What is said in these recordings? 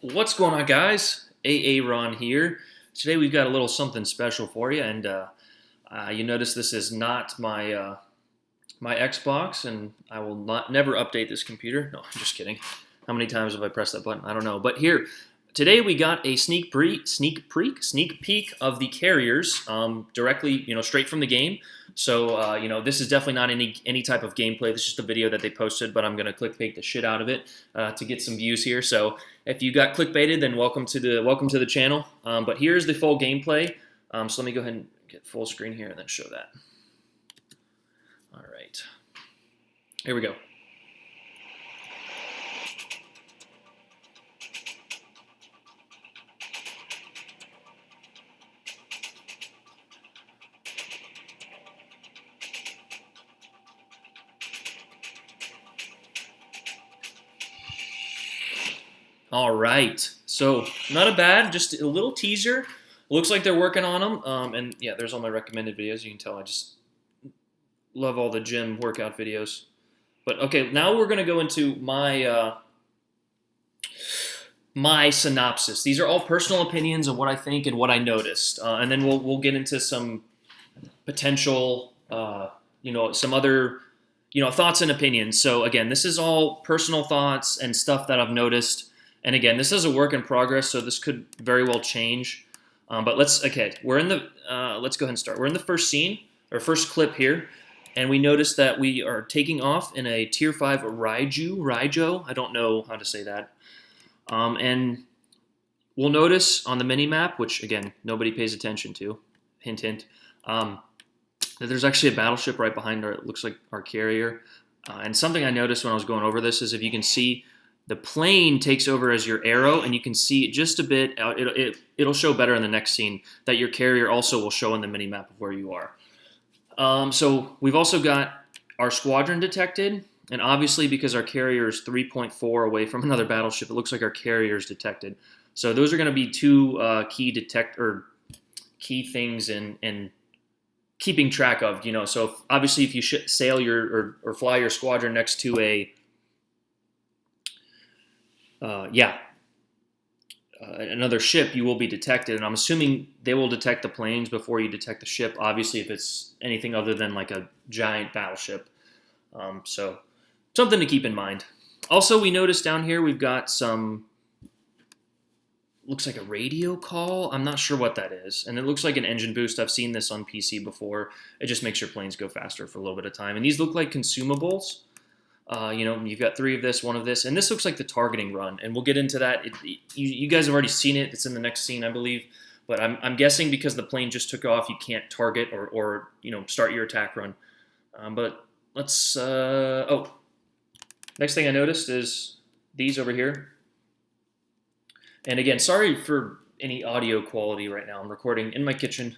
What's going on, guys? Ron here. Today we've got a little something special for you, and you notice this is not my Xbox, and I will never update this computer. No, I'm just kidding. How many times have I pressed that button? I don't know. But here, today we got a sneak peek of the carriers directly, straight from the game. So, this is definitely not any type of gameplay. This is just a video that they posted, but I'm gonna clickbait the shit out of it to get some views here. So, if you got clickbaited, then welcome to the channel. But here's the full gameplay. So let me go ahead and get full screen here and then show that. All right, here we go. All right, so not a bad, just a little teaser. Looks like they're working on them, and yeah, there's all my recommended videos. You can tell I just love all the gym workout videos. But okay, now we're gonna go into my synopsis. These are all personal opinions of what I think and what I noticed, and then we'll get into some potential, some other, thoughts and opinions. So again, this is all personal thoughts and stuff that I've noticed. And again, this is a work in progress, so this could very well change. But let's go ahead and start. We're in the first scene, or first clip here, and we notice that we are taking off in a Tier 5 Raijo, I don't know how to say that. And we'll notice on the mini-map, which again, nobody pays attention to, hint, hint, that there's actually a battleship right behind it looks like our carrier. And something I noticed when I was going over this is if you can see, the plane takes over as your arrow, and you can see just a bit. It'll show better in the next scene that your carrier also will show in the mini-map of where you are. So we've also got our squadron detected, and obviously because our carrier is 3.4 away from another battleship, it looks like our carrier is detected. So those are going to be two key things in keeping track of. So obviously if you sail or fly your squadron next to another ship, you will be detected, and I'm assuming they will detect the planes before you detect the ship, obviously if it's anything other than like a giant battleship. So something to keep in mind. Also, we noticed down here we've got some, looks like a radio call. I'm not sure what that is, and it looks like an engine boost. I've seen this on PC before. It just makes your planes go faster for a little bit of time, and these look like consumables. You've got 3 of this, 1 of this, and this looks like the targeting run, and we'll get into that. You guys have already seen it. It's in the next scene, I believe, but I'm guessing because the plane just took off, you can't target or start your attack run. But let's, next thing I noticed is these over here. And again, sorry for any audio quality right now. I'm recording in my kitchen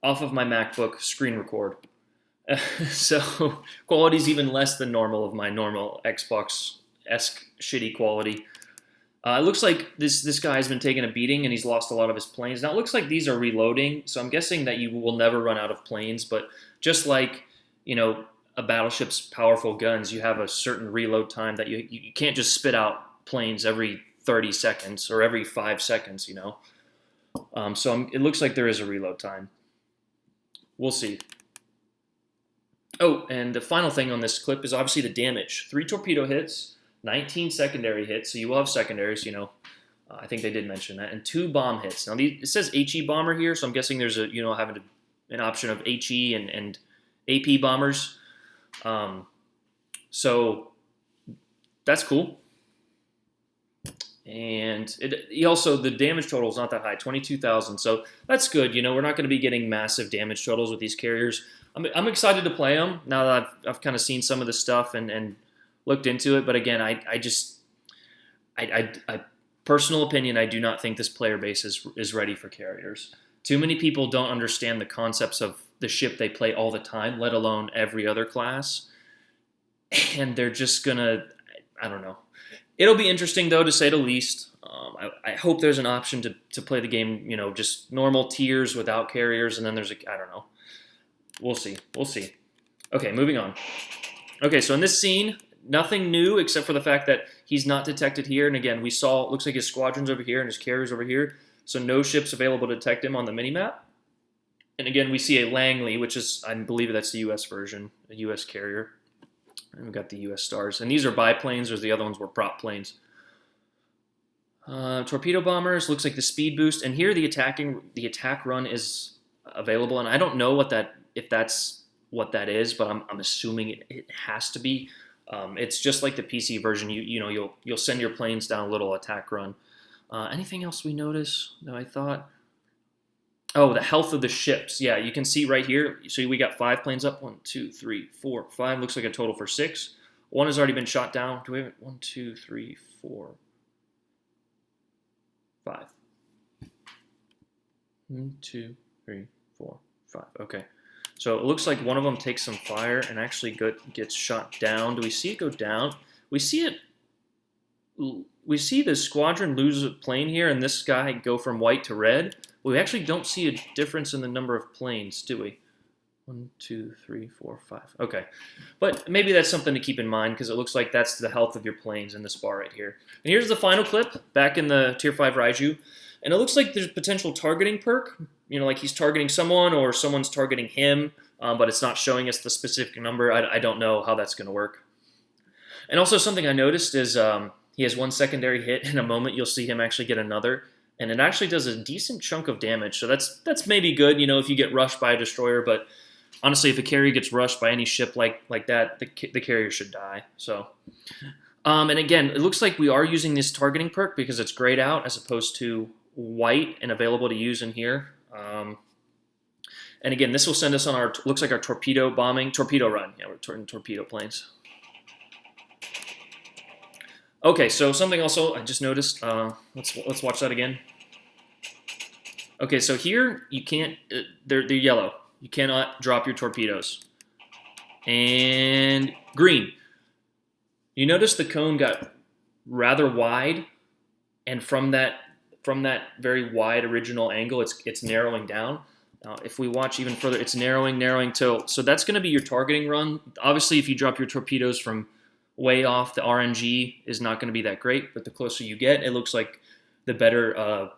off of my MacBook screen record. So quality is even less than normal of my normal Xbox-esque shitty quality. It looks like this guy's been taking a beating and he's lost a lot of his planes. Now it looks like these are reloading, so I'm guessing that you will never run out of planes, but just like, a battleship's powerful guns, you have a certain reload time that you can't just spit out planes every 30 seconds or every 5 seconds, So it looks like there is a reload time. We'll see. Oh, and the final thing on this clip is obviously the damage. 3 torpedo hits, 19 secondary hits, so you will have secondaries, I think they did mention that, and 2 bomb hits. Now, it says HE bomber here, so I'm guessing there's having an option of HE and AP bombers. So that's cool. And the damage total is not that high, 22,000. So that's good. We're not going to be getting massive damage totals with these carriers. I'm excited to play them now that I've kind of seen some of the stuff and looked into it. But again, I personal opinion, I do not think this player base is ready for carriers. Too many people don't understand the concepts of the ship they play all the time, let alone every other class. And they're just gonna, I don't know. It'll be interesting, though, to say the least. I hope there's an option to play the game, just normal tiers without carriers, and then there's I don't know. We'll see. Okay, moving on. Okay, so in this scene, nothing new except for the fact that he's not detected here. And again, we saw, it looks like his squadron's over here and his carrier's over here. So no ships available to detect him on the minimap. And again, we see a Langley, which is, I believe that's the U.S. version, a U.S. carrier. And we've got the U.S. stars. And these are biplanes, or the other ones were prop planes. Torpedo bombers, looks like the speed boost. And here the attack run is available. And I don't know if that's what that is, but I'm assuming it has to be. It's just like the PC version. You'll send your planes down a little attack run. Anything else we notice that I thought? Oh, the health of the ships. Yeah, you can see right here. So we got 5 planes up. 1, 2, 3, 4, 5. Looks like a total for 6. 1 has already been shot down. Do we have 1, 2, 3, 4, 5? 1, 2, 3, 4, 5. Okay. So it looks like one of them takes some fire and actually gets shot down. Do we see it go down? We see it. We see the squadron lose a plane here, and this guy go from white to red. We actually don't see a difference in the number of planes, do we? 1, 2, 3, 4, 5. Okay. But maybe that's something to keep in mind because it looks like that's the health of your planes in this bar right here. And here's the final clip back in the Tier 5 Raiju. And it looks like there's potential targeting perk. Like he's targeting someone or someone's targeting him, but it's not showing us the specific number. I don't know how that's going to work. And also something I noticed is he has 1 secondary hit. In a moment, you'll see him actually get another. And it actually does a decent chunk of damage. So that's maybe good, if you get rushed by a destroyer. But honestly, if a carrier gets rushed by any ship like that, the carrier should die. So, and again, it looks like we are using this targeting perk because it's grayed out as opposed to white and available to use in here. And again, this will send us on our, looks like our torpedo run. Yeah, we're turning torpedo planes. Okay, so something also I just noticed. Let's watch that again. Okay, so here you can't. They're yellow. You cannot drop your torpedoes. And green. You notice the cone got rather wide, and from that very wide original angle, it's narrowing down. If we watch even further, it's narrowing till. So that's going to be your targeting run. Obviously, if you drop your torpedoes from way off, the RNG is not going to be that great, but the closer you get, it looks like the better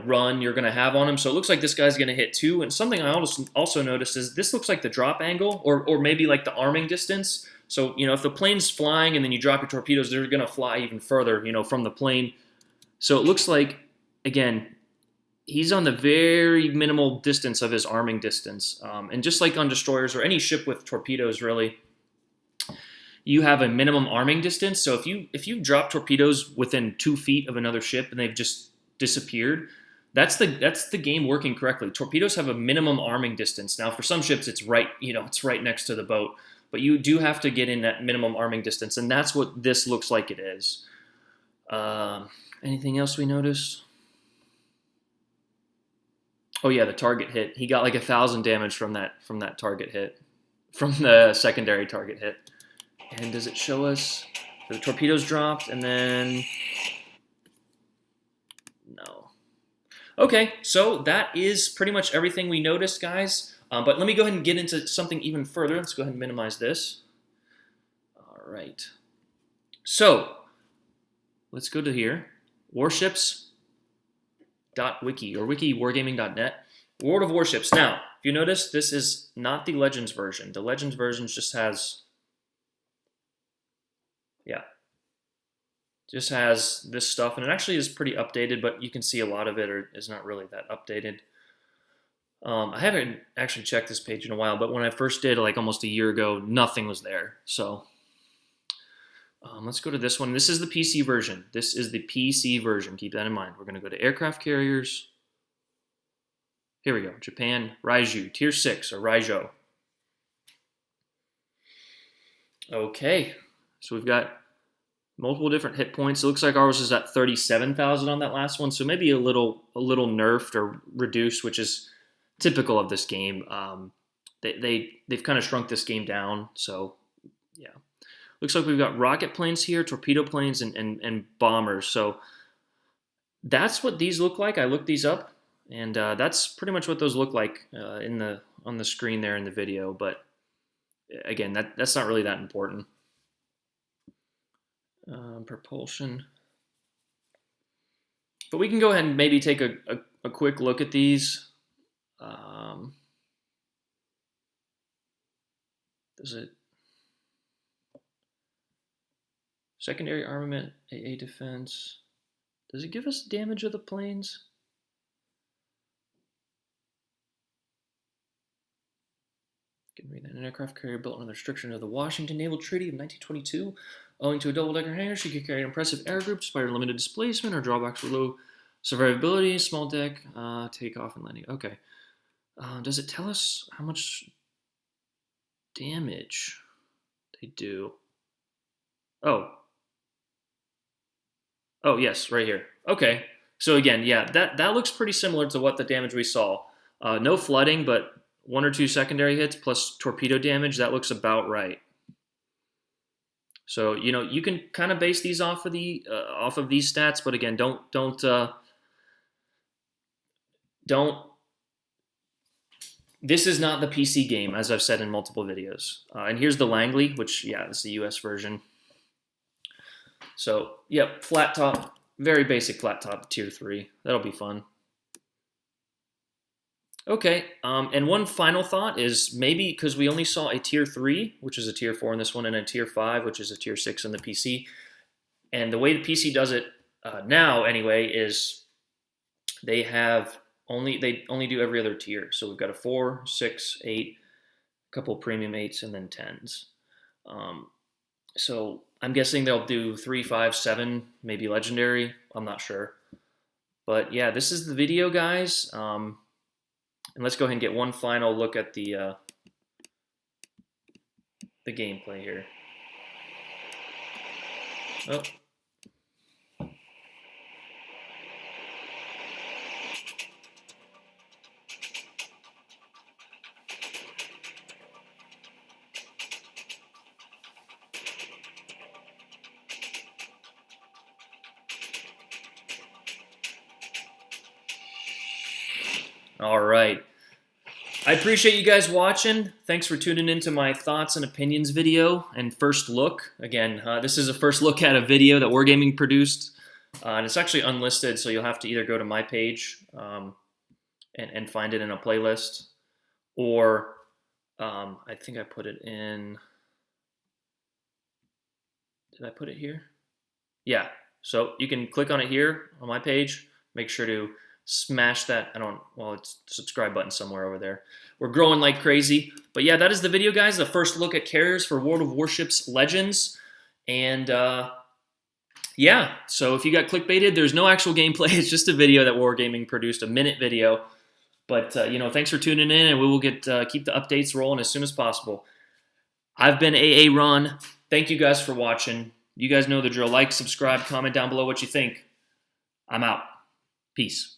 run you're going to have on him. So it looks like this guy's going to hit 2. And something I also noticed is this looks like the drop angle or maybe like the arming distance. So, if the plane's flying and then you drop your torpedoes, they're going to fly even further, from the plane. So it looks like, again, he's on the very minimal distance of his arming distance. And just like on destroyers or any ship with torpedoes, really, you have a minimum arming distance. So if you drop torpedoes within 2 feet of another ship and they've just disappeared, that's the game working correctly. Torpedoes have a minimum arming distance. Now for some ships it's right next to the boat, but you do have to get in that minimum arming distance, and that's what this looks like it is. Anything else we noticed? Oh yeah, the target hit. He got like 1,000 damage from that target hit, from the secondary target hit. And does it show us the torpedoes dropped and then no? Okay, so that is pretty much everything we noticed, guys. But let me go ahead and get into something even further. Let's go ahead and minimize this. All right. So let's go to here, warships.wiki or wikiwargaming.net. World of Warships. Now, if you notice, this is not the Legends version. The Legends version just has this stuff, and it actually is pretty updated, but you can see a lot of it is not really that updated. I haven't actually checked this page in a while, but when I first did, like almost a year ago, nothing was there. So let's go to this one. This is the PC version. This is the PC version. Keep that in mind. We're going to go to aircraft carriers. Here we go. Japan, Raiju, Tier 6, or Raijo. Okay, so we've got multiple different hit points. It looks like ours is at 37,000 on that last one, so maybe a little nerfed or reduced, which is typical of this game. They've kind of shrunk this game down, so yeah. Looks like we've got rocket planes here, torpedo planes, and bombers. So that's what these look like. I looked these up, and that's pretty much what those look like on the screen there in the video. But again, that's not really that important. Propulsion. But we can go ahead and maybe take a quick look at these. Does it? Secondary armament, AA defense. Does it give us damage of the planes? Can read that. An aircraft carrier built on the restriction of the Washington Naval Treaty of 1922. Owing to a double-decker hangar, she could carry an impressive air group despite limited displacement. Her drawbacks were low survivability, small deck, takeoff and landing. Okay. Does it tell us how much damage they do? Oh, yes, right here. Okay. So again, yeah, that looks pretty similar to what the damage we saw. No flooding, but 1 or 2 secondary hits plus torpedo damage. That looks about right. So you can kind of base these off of these stats, but again, don't. This is not the PC game, as I've said in multiple videos. And here's the Langley, which is the US version. So, yep, flat top, very basic flat top, tier 3. That'll be fun. Okay, and one final thought is maybe because we only saw a tier 3, which is a tier 4 in this one, and a tier 5, which is a tier 6 in the PC. And the way the PC does it now, anyway, is they only do every other tier. So we've got a 4, 6, 8, a couple premium 8s, and then 10s. So I'm guessing they'll do 3, 5, 7, maybe legendary. I'm not sure. But yeah, this is the video, guys. And let's go ahead and get one final look at the gameplay here. Oh. All right. I appreciate you guys watching. Thanks for tuning into my thoughts and opinions video and first look. Again, this is a first look at a video that Wargaming produced. And it's actually unlisted, so you'll have to either go to my page and find it in a playlist. Or I think I put it in... Did I put it here? Yeah. So you can click on it here on my page. Make sure to smash that, it's subscribe button somewhere over there. We're growing like crazy. But yeah, that is the video, guys. The first look at carriers for World of Warships Legends. And yeah, so if you got clickbaited, there's no actual gameplay. It's just a video that Wargaming produced, a minute video. But thanks for tuning in, and we will keep the updates rolling as soon as possible. I've been AA Ron. Thank you guys for watching. You guys know the drill. Like, subscribe, comment down below what you think. I'm out. Peace.